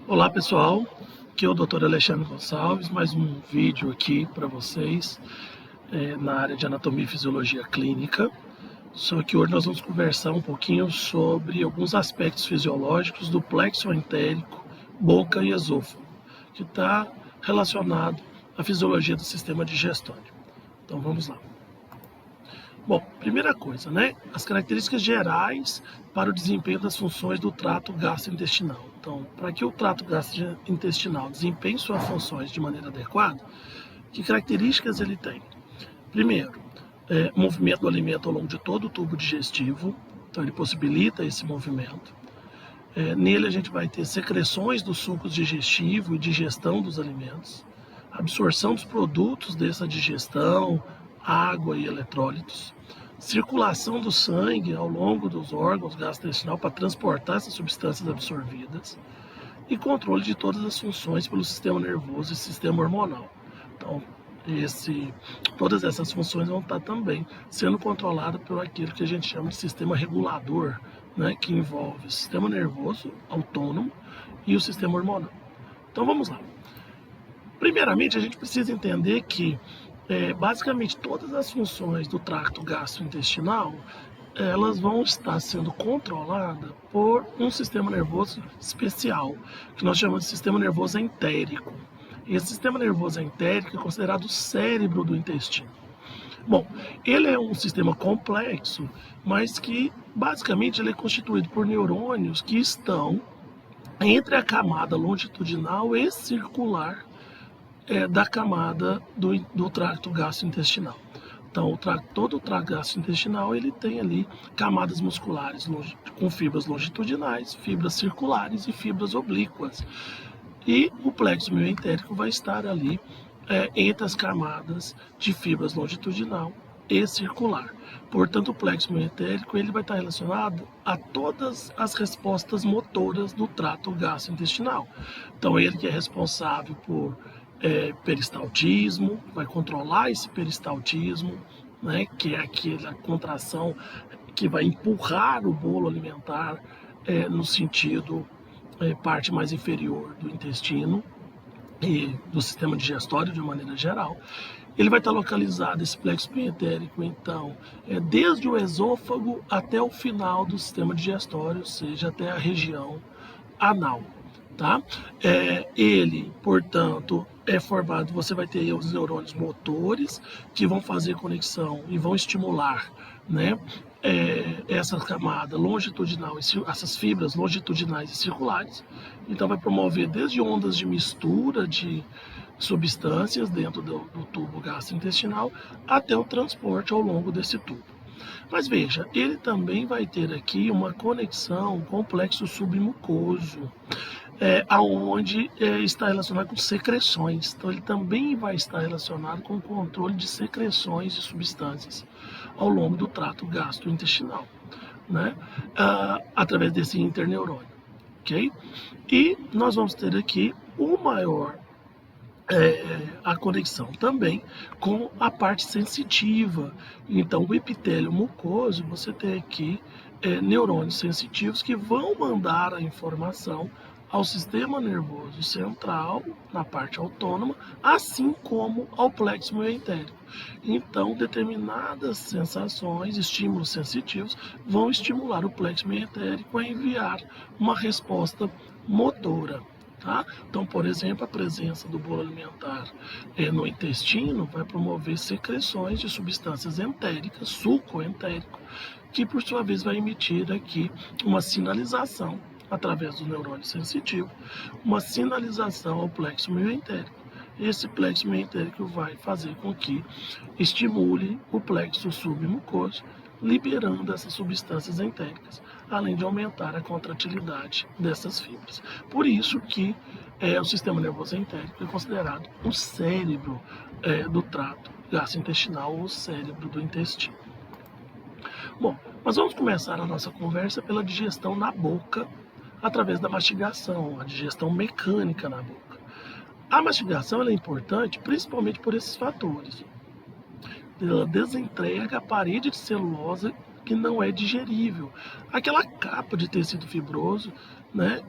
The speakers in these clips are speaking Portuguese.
Olá pessoal, aqui é o Dr. Alexandre Gonçalves, mais um vídeo aqui para vocês na área de anatomia e fisiologia clínica. Só que hoje nós vamos conversar um pouquinho sobre alguns aspectos fisiológicos do plexo entérico, boca e esôfago, que está relacionado à fisiologia do sistema digestório. Então vamos lá. Bom, primeira coisa, né? As características gerais para o desempenho das funções do trato gastrointestinal. Então, para que o trato gastrointestinal desempenhe suas funções de maneira adequada, que características ele tem? Primeiro, movimento do alimento ao longo de todo o tubo digestivo, então ele possibilita esse movimento. Nele a gente vai ter secreções dos sucos digestivos e digestão dos alimentos, absorção dos produtos dessa digestão, água e eletrólitos, circulação do sangue ao longo dos órgãos gastrointestinal para transportar essas substâncias absorvidas e controle de todas as funções pelo sistema nervoso e sistema hormonal. Então, todas essas funções vão estar também sendo controladas por aquilo que a gente chama de sistema regulador, né, que envolve o sistema nervoso autônomo e o sistema hormonal. Então vamos lá. Primeiramente, a gente precisa entender que basicamente todas as funções do tracto gastrointestinal elas vão estar sendo controladas por um sistema nervoso especial, que nós chamamos de sistema nervoso entérico. Esse sistema nervoso entérico é considerado o cérebro do intestino. Bom, ele é um sistema complexo, mas que basicamente ele é constituído por neurônios que estão entre a camada longitudinal e circular da camada do tracto gastrointestinal. Então, todo o tracto gastrointestinal ele tem ali camadas musculares com fibras longitudinais, fibras circulares e fibras oblíquas. E o plexo mioentérico vai estar ali entre as camadas de fibras longitudinal e circular. Portanto, o plexo mioentérico ele vai estar relacionado a todas as respostas motoras do trato gastrointestinal. Então, ele que é responsável por peristaltismo, vai controlar esse peristaltismo, né, que é aquela contração que vai empurrar o bolo alimentar no sentido parte mais inferior do intestino e do sistema digestório de uma maneira geral. Ele vai estar localizado, esse plexo mioentérico, então, desde o esôfago até o final do sistema digestório, ou seja, até a região anal. Tá? Ele, portanto, é formado, você vai ter os neurônios motores que vão fazer conexão e vão estimular, né, essa camada longitudinal, essas fibras longitudinais e circulares. Então vai promover desde ondas de mistura de substâncias dentro do tubo gastrointestinal até o transporte ao longo desse tubo. Mas veja, ele também vai ter aqui uma conexão com o plexo submucoso, aonde está relacionado com secreções. Então ele também vai estar relacionado com o controle de secreções de substâncias ao longo do trato gastrointestinal, né? Através desse interneurônio, ok? E nós vamos ter aqui o maior a conexão também com a parte sensitiva. Então, o epitélio mucoso, você tem aqui neurônios sensitivos que vão mandar a informação ao sistema nervoso central, na parte autônoma, assim como ao plexo mioentérico. Então, determinadas sensações, estímulos sensitivos, vão estimular o plexo mioentérico a enviar uma resposta motora. Tá? Então, por exemplo, a presença do bolo alimentar no intestino vai promover secreções de substâncias entéricas, suco entérico, que por sua vez vai emitir aqui uma sinalização através do neurônio sensitivo, uma sinalização ao plexo mioentérico. Esse plexo mioentérico vai fazer com que estimule o plexo submucoso, liberando essas substâncias entéricas, além de aumentar a contratilidade dessas fibras. Por isso que o sistema nervoso entérico é considerado o cérebro do trato gastrointestinal ou o cérebro do intestino. Bom, mas vamos começar a nossa conversa pela digestão na boca, através da mastigação, a digestão mecânica na boca. A mastigação é importante principalmente por esses fatores. Ela desentrega a parede de celulose que não é digerível. Aquela capa de tecido fibroso, né,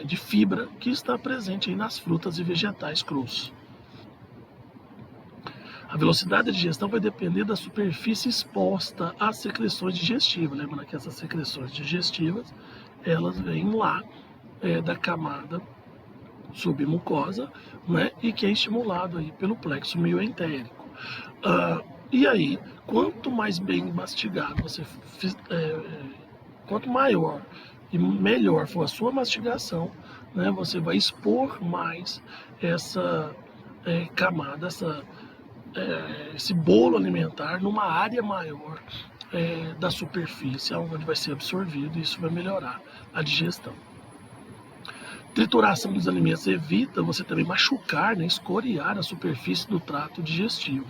de fibra que está presente aí nas frutas e vegetais crus. A velocidade da digestão vai depender da superfície exposta às secreções digestivas. Lembrando que essas secreções digestivas, elas vêm lá da camada submucosa, né, e que é estimulado aí pelo plexo mioentérico. E aí, quanto mais bem mastigado quanto maior e melhor for a sua mastigação, né, você vai expor mais essa camada, esse bolo alimentar numa área maior da superfície, onde vai ser absorvido, e isso vai melhorar a digestão. Trituração dos alimentos evita você também machucar, né, escoriar a superfície do trato digestivo.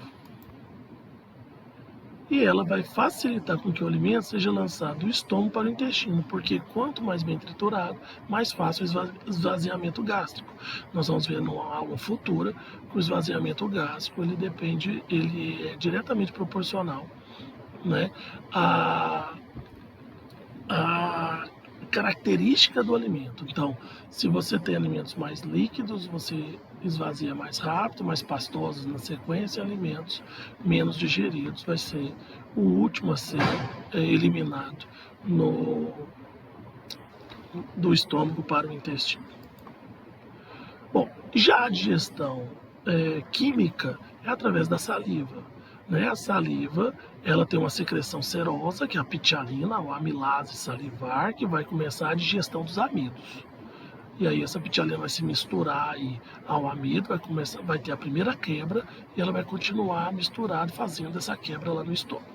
E ela vai facilitar com que o alimento seja lançado do estômago para o intestino, porque quanto mais bem triturado, mais fácil o esvaziamento gástrico. Nós vamos ver numa aula futura que o esvaziamento gástrico ele é diretamente proporcional, né, à característica do alimento. Então, se você tem alimentos mais líquidos, você esvazia mais rápido, mais pastosos na sequência, alimentos menos digeridos vai ser o último a ser eliminado do estômago para o intestino. Bom, já a digestão química é através da saliva. Né? A saliva, ela tem uma secreção serosa, que é a pitialina, ou amilase salivar, que vai começar a digestão dos amidos. E aí essa pitialina vai se misturar aí ao amido, vai ter a primeira quebra, e ela vai continuar misturada, fazendo essa quebra lá no estômago.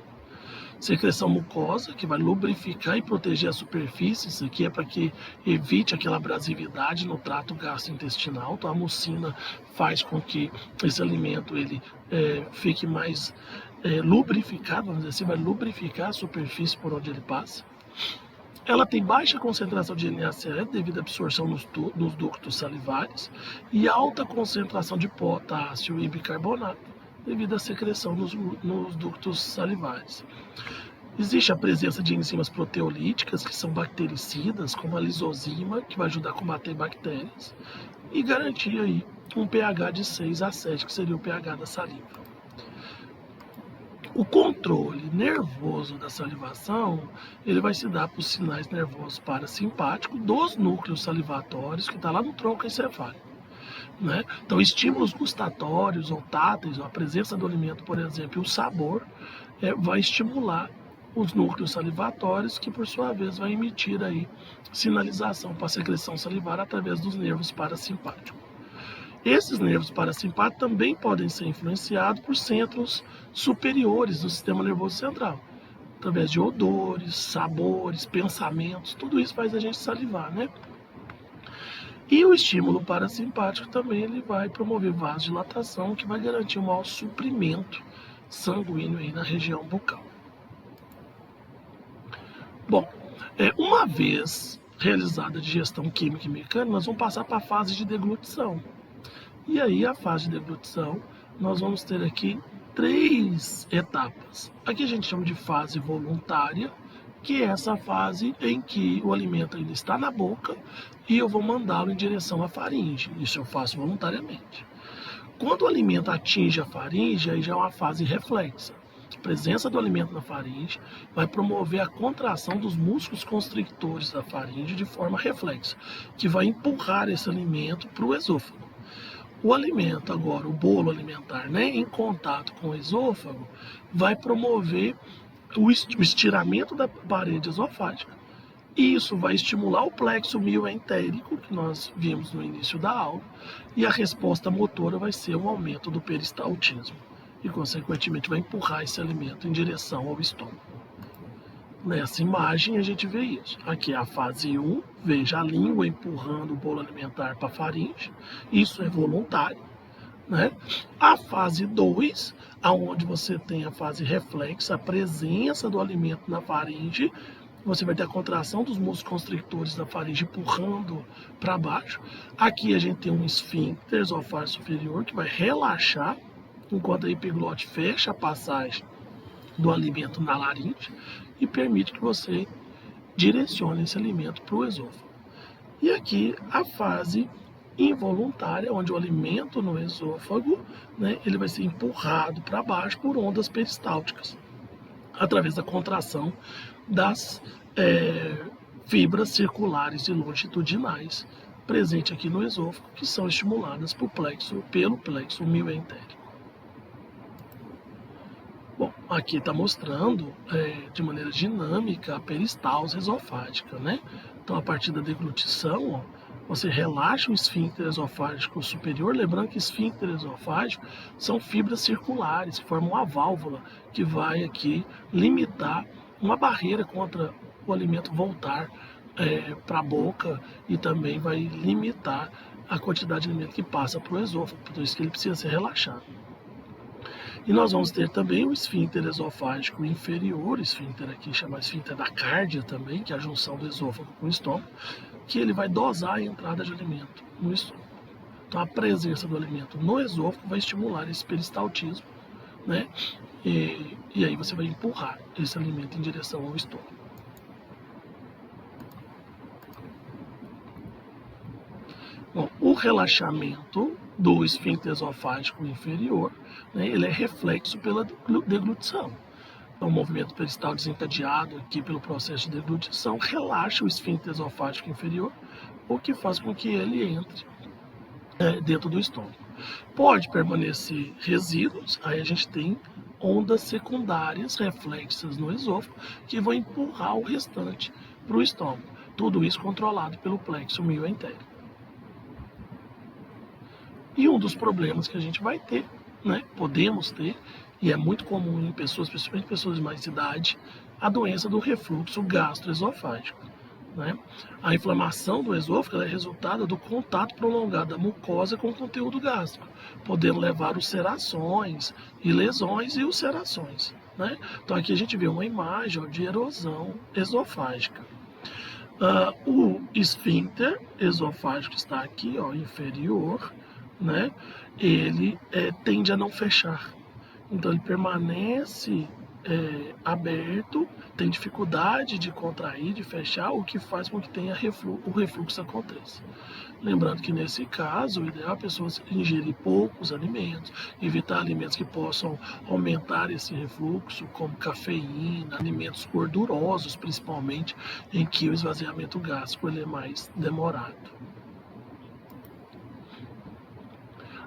Secreção mucosa, que vai lubrificar e proteger a superfície. Isso aqui é para que evite aquela abrasividade no trato gastrointestinal. Então a mucina faz com que esse alimento ele fique mais lubrificado, vamos dizer assim, vai lubrificar a superfície por onde ele passa. Ela tem baixa concentração de NaCl devido à absorção nos ductos salivares e alta concentração de potássio e bicarbonato devido à secreção nos ductos salivares. Existe a presença de enzimas proteolíticas, que são bactericidas, como a lisozima, que vai ajudar a combater bactérias, e garantir aí um pH de 6 a 7, que seria o pH da saliva. O controle nervoso da salivação, ele vai se dar por sinais nervosos parasimpáticos dos núcleos salivatórios, que está lá no tronco encefálico. Né? Então, estímulos gustatórios ou táteis, a presença do alimento, por exemplo, o sabor, vai estimular os núcleos salivatórios, que por sua vez vai emitir aí sinalização para a secreção salivar através dos nervos parasimpáticos. Esses nervos parasimpáticos também podem ser influenciados por centros superiores do sistema nervoso central, através de odores, sabores, pensamentos, tudo isso faz a gente salivar, né? E o estímulo parasimpático também ele vai promover vasodilatação, que vai garantir um maior suprimento sanguíneo aí na região bucal. Bom, uma vez realizada a digestão química e mecânica, nós vamos passar para a fase de deglutição. E aí, a fase de deglutição, nós vamos ter aqui 3 etapas. Aqui a gente chama de fase voluntária, que é essa fase em que o alimento ainda está na boca e eu vou mandá-lo em direção à faringe. Isso eu faço voluntariamente. Quando o alimento atinge a faringe, aí já é uma fase reflexa. A presença do alimento na faringe vai promover a contração dos músculos constrictores da faringe de forma reflexa, que vai empurrar esse alimento para o esôfago. O alimento agora, o bolo alimentar, né, em contato com o esôfago, vai promover o estiramento da parede esofágica. E isso vai estimular o plexo mioentérico, que nós vimos no início da aula, e a resposta motora vai ser um aumento do peristaltismo. E, consequentemente, vai empurrar esse alimento em direção ao estômago. Nessa imagem, a gente vê isso. Aqui é a fase 1, veja a língua empurrando o bolo alimentar para a faringe. Isso é voluntário. Né? A fase 2, onde você tem a fase reflexa, a presença do alimento na faringe, você vai ter a contração dos músculos constrictores da faringe empurrando para baixo. Aqui a gente tem um esfíncter esofágico superior que vai relaxar, enquanto a epiglote fecha a passagem do alimento na laringe e permite que você direcione esse alimento para o esôfago. E aqui a fase involuntária, onde o alimento no esôfago, né, ele vai ser empurrado para baixo por ondas peristálticas, através da contração das fibras circulares e longitudinais presentes aqui no esôfago, que são estimuladas pelo plexo mioentérico. Bom, aqui está mostrando de maneira dinâmica a peristalse esofágica, né? Então, a partir da deglutição, ó, você relaxa o esfíncter esofágico superior, lembrando que esfíncter esofágico são fibras circulares que formam uma válvula que vai aqui limitar uma barreira contra o alimento voltar para a boca e também vai limitar a quantidade de alimento que passa para o esôfago, por isso que ele precisa ser relaxado. E nós vamos ter também o esfíncter esofágico inferior, esfíncter aqui chamado esfíncter da cárdia também, que é a junção do esôfago com o estômago, que ele vai dosar a entrada de alimento no estômago. Então a presença do alimento no esôfago vai estimular esse peristaltismo, né? E aí você vai empurrar esse alimento em direção ao estômago. Bom, o relaxamento do esfíncter esofágico inferior, né, ele é reflexo pela deglutição. Então, o movimento peristal desencadeado aqui pelo processo de deglutição relaxa o esfíncter esofágico inferior, o que faz com que ele entre dentro do estômago. Pode permanecer resíduos, aí a gente tem ondas secundárias reflexas no esôfago que vão empurrar o restante para o estômago. Tudo isso controlado pelo plexo mioentérico. E um dos problemas que a gente vai ter, né, podemos ter, e é muito comum em pessoas, principalmente pessoas de mais idade, a doença do refluxo gastroesofágico. Né? A inflamação do esôfago é resultado do contato prolongado da mucosa com o conteúdo gástrico, podendo levar ulcerações e lesões e ulcerações. Né? Então aqui a gente vê uma imagem de erosão esofágica. O esfíncter esofágico está aqui, ó, inferior, né? Ele tende a não fechar. Então ele permanece aberto, tem dificuldade de contrair, de fechar, o que faz com que tenha o refluxo aconteça. Lembrando que nesse caso, o ideal é a pessoa ingerir poucos alimentos, evitar alimentos que possam aumentar esse refluxo, como cafeína, alimentos gordurosos, principalmente, em que o esvaziamento gástrico ele é mais demorado.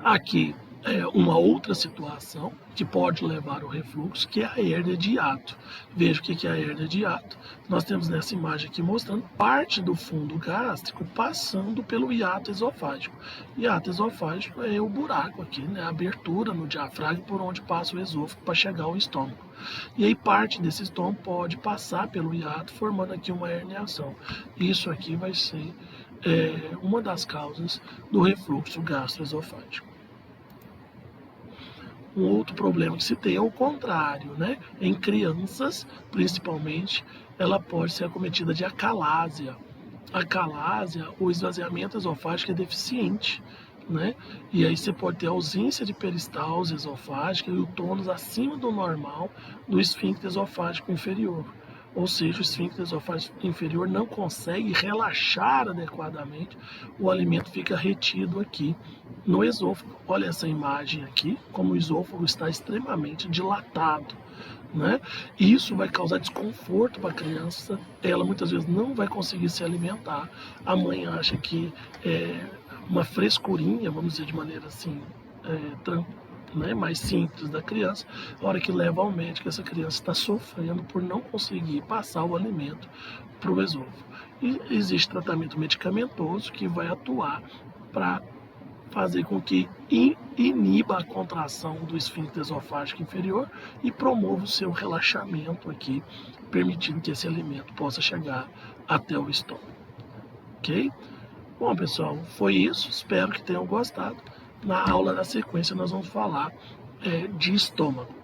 Aqui é uma outra situação que pode levar ao refluxo, que é a hérnia de hiato. Veja o que é a hérnia de hiato. Nós temos nessa imagem aqui mostrando parte do fundo gástrico passando pelo hiato esofágico. Hiato esofágico é o buraco aqui, né? A abertura no diafragma por onde passa o esôfago para chegar ao estômago. E aí parte desse estômago pode passar pelo hiato, formando aqui uma herniação. Isso aqui vai ser uma das causas do refluxo gastroesofágico. Um outro problema que se tem é o contrário, né? Em crianças, principalmente, ela pode ser acometida de acalásia. Acalásia, o esvaziamento esofágico é deficiente, né? E aí você pode ter ausência de peristalse esofágica e o tônus acima do normal do esfíncter esofágico inferior. Ou seja, o esfíncter esofágico inferior não consegue relaxar adequadamente, o alimento fica retido aqui no esôfago. Olha essa imagem aqui, como o esôfago está extremamente dilatado. Né? E isso vai causar desconforto para a criança, ela muitas vezes não vai conseguir se alimentar. A mãe acha que é uma frescurinha, vamos dizer de maneira assim, mais simples da criança, a hora que leva ao médico, essa criança está sofrendo por não conseguir passar o alimento para o esôfago. E existe tratamento medicamentoso que vai atuar para fazer com que iniba a contração do esfíncter esofágico inferior e promova o seu relaxamento aqui, permitindo que esse alimento possa chegar até o estômago. Ok? Bom, pessoal, foi isso. Espero que tenham gostado. Na aula da sequência nós vamos falar de estômago.